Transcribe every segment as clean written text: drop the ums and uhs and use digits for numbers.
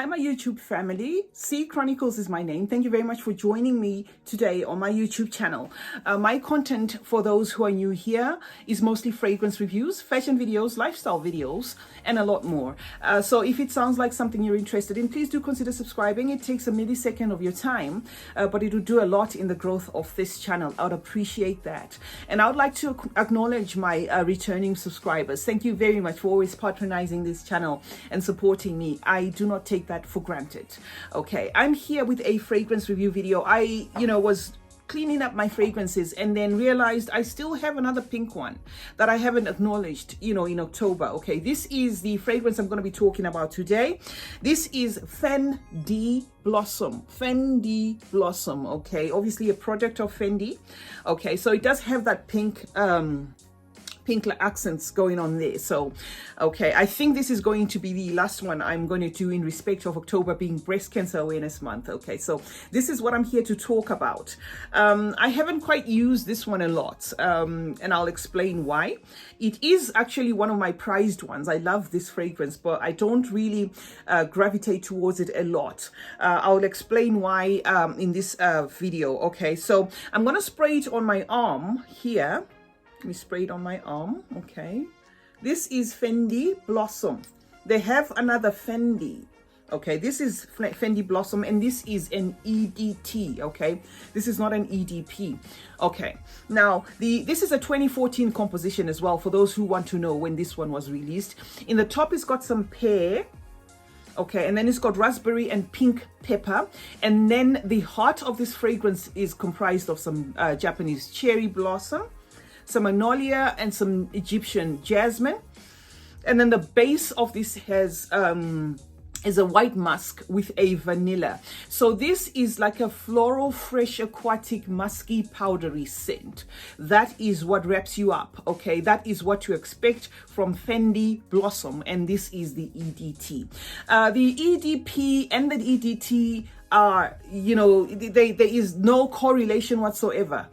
Hi, my YouTube family. CeeChronicles is my name. Thank you very much for joining me today on my YouTube channel. My content for those who are new here is mostly fragrance reviews, fashion videos, lifestyle videos, and a lot more. So if it sounds like something you're interested in, please do consider subscribing. It takes a millisecond of your time, but it will do a lot in the growth of this channel. I would appreciate that. And I would like to acknowledge my returning subscribers. Thank you very much for always patronizing this channel and supporting me. I do not take that for granted. Okay, I'm here with a fragrance review video. I was cleaning up my fragrances and then realized I still have another pink one that I haven't acknowledged in October. Okay, this is the fragrance I'm going to be talking about today. This is Fendi Blossom. Okay, obviously a product of Fendi. Okay, so it does have that pink accents going on there. So okay, I think this is going to be the last one I'm going to do in respect of October being Breast Cancer Awareness Month. Okay, so this is what I'm here to talk about. I haven't quite used this one a lot, and I'll explain why. It is actually one of my prized ones. I love this fragrance, but I don't really gravitate towards it a lot. I'll explain why in this video. Okay, so I'm going to spray it on my arm here. Let me spray it on my arm. Okay, this is Fendi Blossom. They have another Fendi. Okay, this is Fendi Blossom, and this is an EDT. Okay, this is not an EDP. Okay, now this is a 2014 composition as well, for those who want to know when this one was released. In the top, it's got some pear. Okay, and then it's got raspberry and pink pepper, and then the heart of this fragrance is comprised of some Japanese cherry blossom, some magnolia, and some Egyptian jasmine. And then the base of this has is a white musk with a vanilla. So this is like a floral, fresh, aquatic, musky, powdery scent. That is what wraps you up. Okay, that is what you expect from Fendi Blossom, and this is the EDT. The EDP and the EDT are, there is no correlation whatsoever,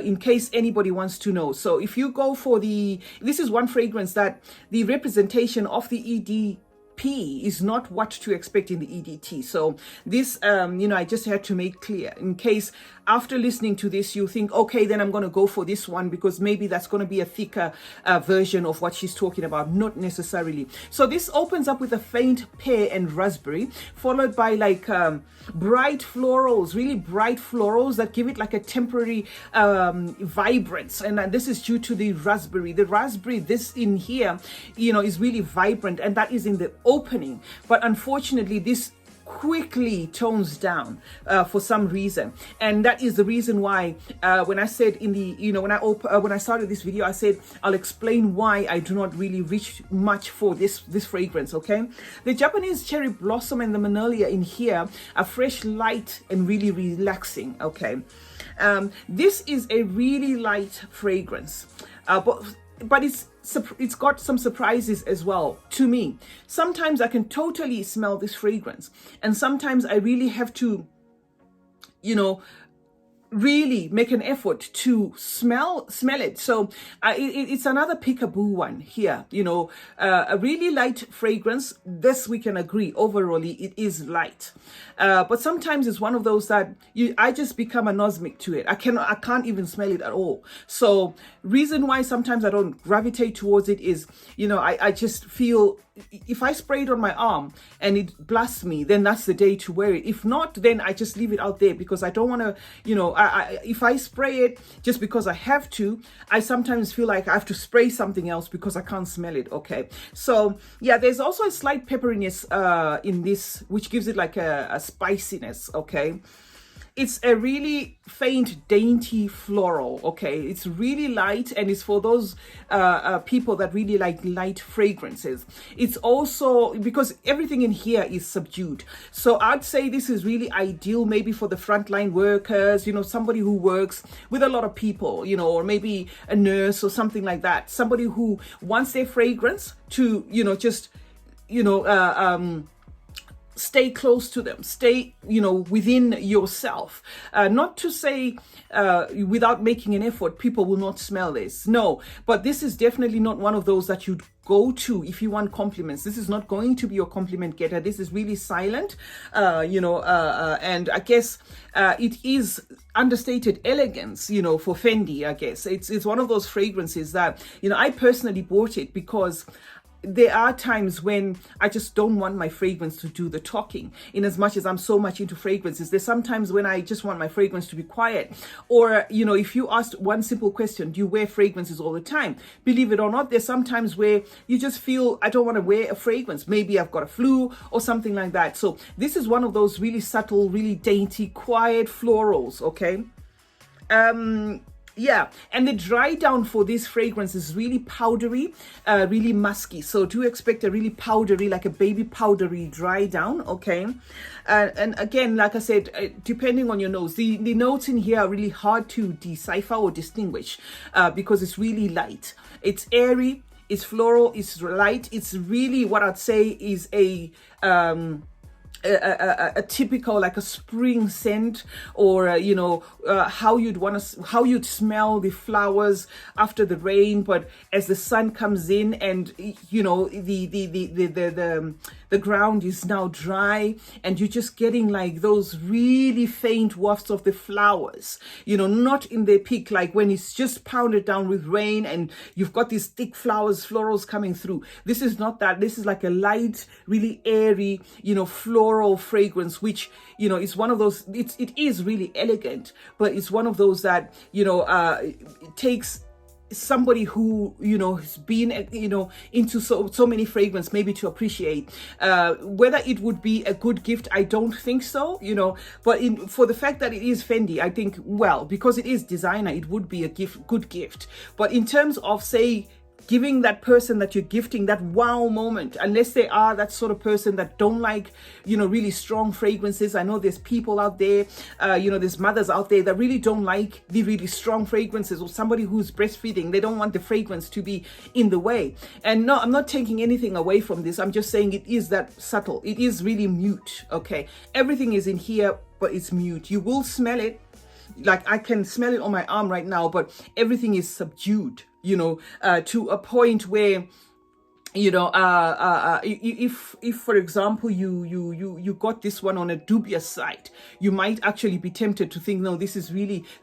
in case anybody wants to know. So if you go for this is one fragrance that the representation of the EDP is not what to expect in the EDT. So this, I just had to make clear in case after listening to this, you think, okay, then I'm going to go for this one because maybe that's going to be a thicker version of what she's talking about. Not necessarily. So this opens up with a faint pear and raspberry, followed by like bright florals, really bright florals that give it like a temporary vibrance. And this is due to the raspberry. The raspberry, this in here, is really vibrant, and that is in the opening. But unfortunately, this quickly tones down for some reason, and that is the reason why when I said in the when I started this video, I said I'll explain why I do not really reach much for this fragrance. Okay, the Japanese cherry blossom and the magnolia in here are fresh, light, and really relaxing. Okay, this is a really light fragrance, but it's got some surprises as well to me. Sometimes I can totally smell this fragrance, and sometimes I really have to, really make an effort to smell it. So it's another peekaboo one here, a really light fragrance. This we can agree, overall it is light, but sometimes it's one of those that I just become anosmic to it. I can't even smell it at all. So reason why sometimes I don't gravitate towards it is, I just feel if I spray it on my arm and it blasts me, then that's the day to wear it. If not, then I just leave it out there because I don't want to, if I spray it just because I have to, I sometimes feel like I have to spray something else because I can't smell it. Okay, so yeah, there's also a slight pepperiness in this, which gives it like a spiciness. Okay, it's a really faint, dainty floral. Okay, it's really light, and it's for those people that really like light fragrances. It's also because everything in here is subdued. So I'd say this is really ideal maybe for the frontline workers, somebody who works with a lot of people, or maybe a nurse or something like that. Somebody who wants their fragrance to, stay close to them, stay, within yourself. Not to say without making an effort, people will not smell this. No, but this is definitely not one of those that you'd go to if you want compliments. This is not going to be your compliment getter. This is really silent, and I guess it is understated elegance, for Fendi. I guess it's one of those fragrances that, I personally bought it because there are times when I just don't want my fragrance to do the talking. In as much as I'm so much into fragrances, there's sometimes when I just want my fragrance to be quiet. Or, if you asked one simple question, do you wear fragrances all the time? Believe it or not, there's sometimes where you just feel, I don't want to wear a fragrance. Maybe I've got a flu or something like that. So this is one of those really subtle, really dainty, quiet florals, okay? Yeah, and the dry down for this fragrance is really powdery, really musky. So do expect a really powdery, like a baby powdery dry down, okay? And again, like I said, depending on your nose, the notes in here are really hard to decipher or distinguish because it's really light. It's airy, it's floral, it's light. It's really what I'd say is a typical, like a spring scent, or how you'd smell the flowers after the rain, but as the sun comes in and the ground is now dry, and you're just getting like those really faint wafts of the flowers, not in their peak, like when it's just pounded down with rain and you've got these thick florals coming through. This is not that. This is like a light, really airy, floral fragrance, which, is one of those, it is really elegant, but it's one of those that, it takes somebody who has been into so many fragrance maybe to appreciate. Whether it would be a good gift, I don't think so, but for the fact that it is Fendi, I think, well, because it is designer, it would be a good gift. But in terms of, say, giving that person that you're gifting that wow moment, unless they are that sort of person that don't like, really strong fragrances. I know there's people out there, there's mothers out there that really don't like the really strong fragrances, or somebody who's breastfeeding, they don't want the fragrance to be in the way. And no, I'm not taking anything away from this. I'm just saying it is that subtle. It is really mute, okay? Everything is in here, but it's mute. You will smell it. Like I can smell it on my arm right now, but everything is subdued, to a point where, if for example you got this one on a dubious site, you might actually be tempted to think, no, there's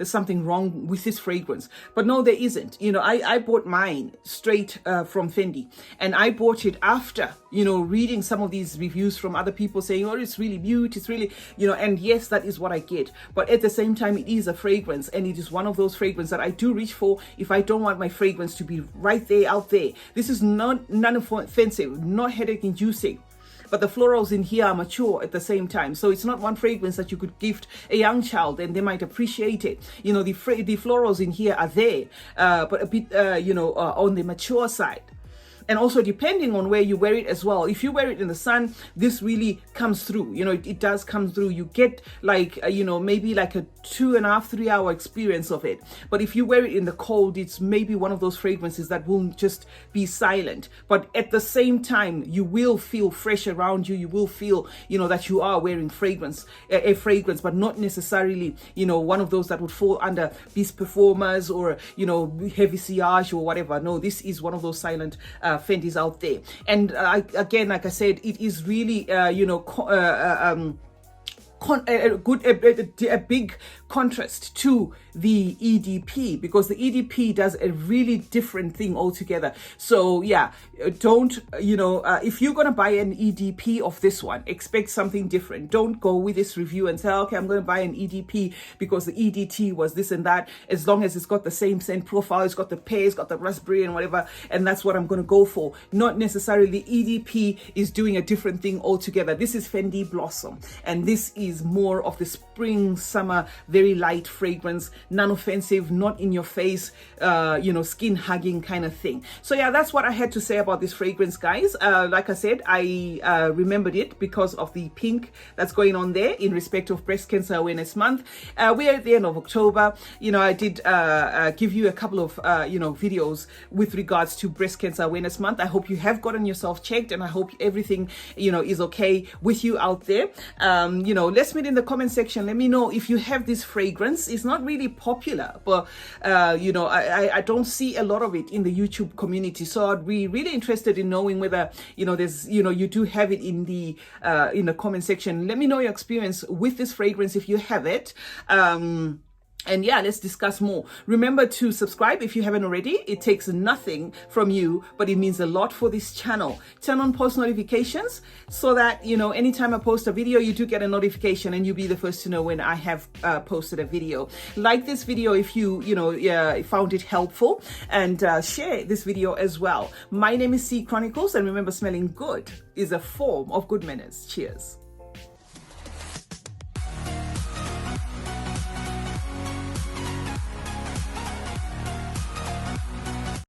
something wrong with this fragrance. But no, there isn't. I bought mine straight from Fendi, and I bought it after reading some of these reviews from other people saying, oh, it's really mute, it's really, and yes, that is what I get. But at the same time, it is a fragrance, and it is one of those fragrances that I do reach for if I don't want my fragrance to be right there, out there. This is none offensive, not headache inducing, but the florals in here are mature at the same time. So it's not one fragrance that you could gift a young child and they might appreciate it. The florals in here are there, but a bit on the mature side. And also depending on where you wear it as well. If you wear it in the sun, this really comes through. It does come through. You get like, maybe like a 2.5, 3 hour experience of it. But if you wear it in the cold, it's maybe one of those fragrances that will just be silent. But at the same time, you will feel fresh around you. You will feel, that you are wearing a fragrance, but not necessarily, one of those that would fall under Beast Performers or, heavy sillage or whatever. No, this is one of those silent Fendi's out there. And again, like I said, it is really a big contrast to the EDP, because the EDP does a really different thing altogether. So yeah, don't, if you're going to buy an EDP of this one, expect something different. Don't go with this review and say, okay, I'm going to buy an EDP because the EDT was this and that, as long as it's got the same scent profile, it's got the pear, it's got the raspberry and whatever, and that's what I'm going to go for. Not necessarily. EDP is doing a different thing altogether. This is Fendi Blossom, and this is is more of the spring, summer, very light fragrance, non-offensive, not in your face, skin hugging kind of thing. So yeah, that's what I had to say about this fragrance, guys. Like I said, I remembered it because of the pink that's going on there in respect of Breast Cancer Awareness Month. We're at the end of October. I did give you a couple of videos with regards to Breast Cancer Awareness Month. I hope you have gotten yourself checked, and I hope everything is okay with you out there. Let's meet in the comment section. Let me know if you have this fragrance. It's not really popular, but I don't see a lot of it in the YouTube community, so I'd be really interested in knowing whether there's you do have it in the comment section. Let me know your experience with this fragrance if you have it. And yeah, let's discuss more. Remember to subscribe if you haven't already. It takes nothing from you, but it means a lot for this channel. Turn on post notifications so that, anytime I post a video, you do get a notification and you'll be the first to know when I have posted a video. Like this video if you, found it helpful, and share this video as well. My name is CeeChronicles, and remember, smelling good is a form of good manners. Cheers.